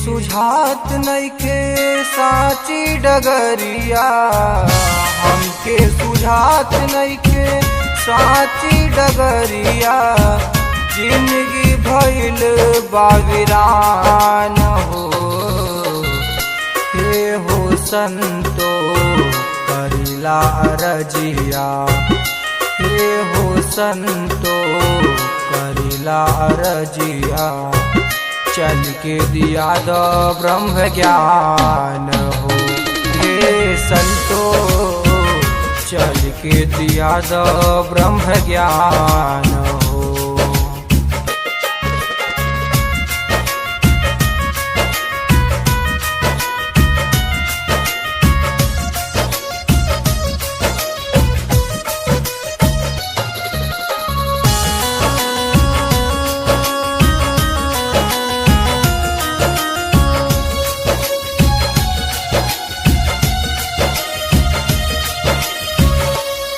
सुझात नइखे साची डगरिया, हमके सुझात नइखे साची डगरिया। जिंदगी भइल बावीरान हो, हे हो संतो करिला अरजिया, हे हो संतो करिला अरजिया। चल के दिया दो ब्रह्म ज्ञान हो, हे संतो चल के दिया दो ब्रह्म ज्ञान हो।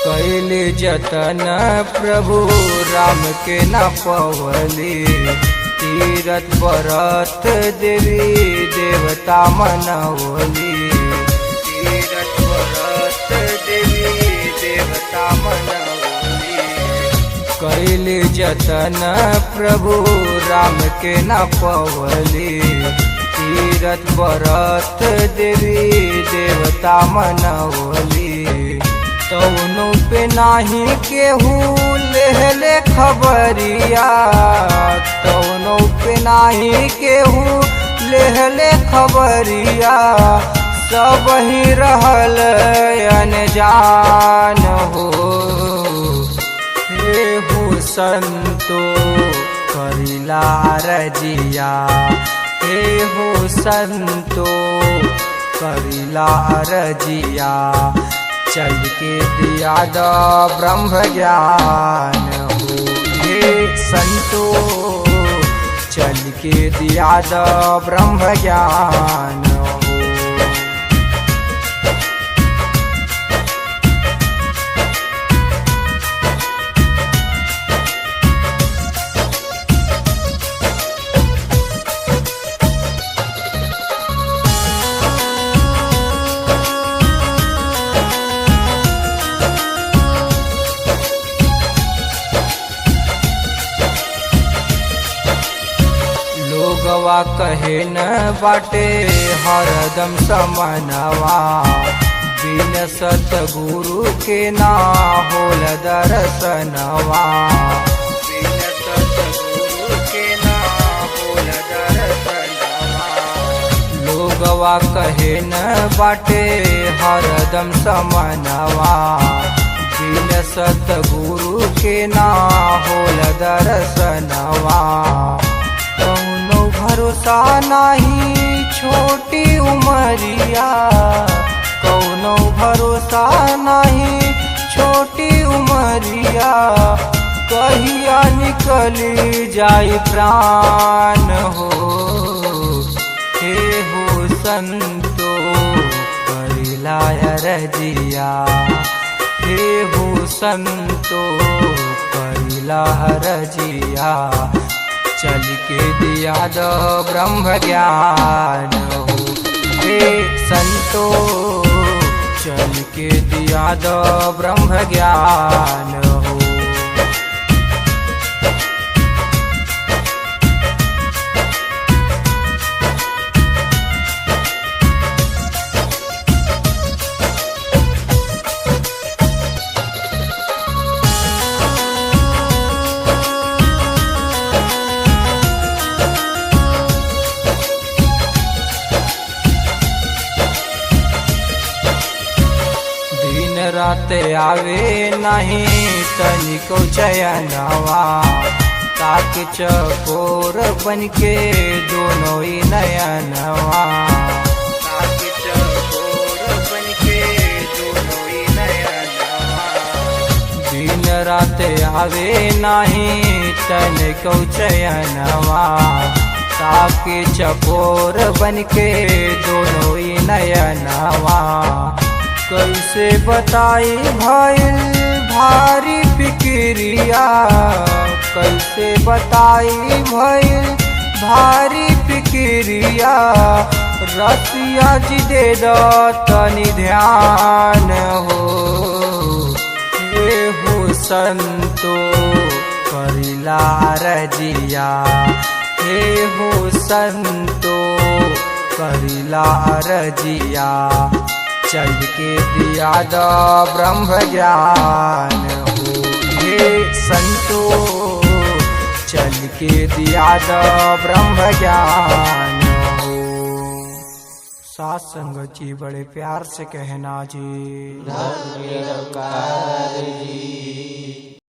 कैले जतन प्रभु राम के न पवली, तीरथ व्रत देवी देवता मनवली, तीरथ व्रत देवी देवता मनवली। कैले जतन प्रभु राम के न पवली, तीरथ व्रत देवी देवता मनवली। तौनो पे नाही केहू लेहले खबरिया, तौनो पे नाही केहू लेहले खबरिया। सब ही रहल अनजान हो, हे हो संतो करिला अरजिया, हे हो संतो करिला अरजिया। चल के दिया दो ब्रह्म ज्ञान हो, हे संतो चल के दिया दो ब्रह्म ज्ञान हो। लोगवा कहे न बाटे हरदम समनवा, बिन सतगुरु के ना होल दर्शनवा, बिन सतगुरु के ना होल दर्शनवा। लोगवा कहे न बाटे हरदम समनवा, बिन सतगुरु के ना होल दर्शनवा। कौनो भरोसा नहीं छोटी उमरिया, कौनो भरोसा नहीं छोटी उमरिया। कहिया निकली जाई प्राण हो, हे हो संतो करिला अरजिया, हे हो संतो करिला अरजिया। चल के दिया दो ब्रह्म ज्ञान हो, हे संतो चल के दिया दो ब्रह्म ज्ञान हो। रात आवे नहीं तनिको चयनवा, ताक चकोर बनके दोनों ही नयनवा, ताक चकोर बनके दोनों ही नयनवा। दिन रात आवे नहीं तनिको चयनवा, ताक चकोर बनके दोनों ही नयनवा। कैसे बताई भइल भारी फिक्रिया, कैसे बताई भइल भारी फिक्रिया। फिक्रिया रसिया जी दे दो तनि ध्यान हो। हे हो संतो करिला रजिया, हे हो संतो करिला रजिया, चल के दिया दो ब्रह्म ज्ञान हो। हे संतो चल के दिया दो ब्रह्म ज्ञान हो। सात संगत जी बड़े प्यार से कहना जी। धर्म निरंकार।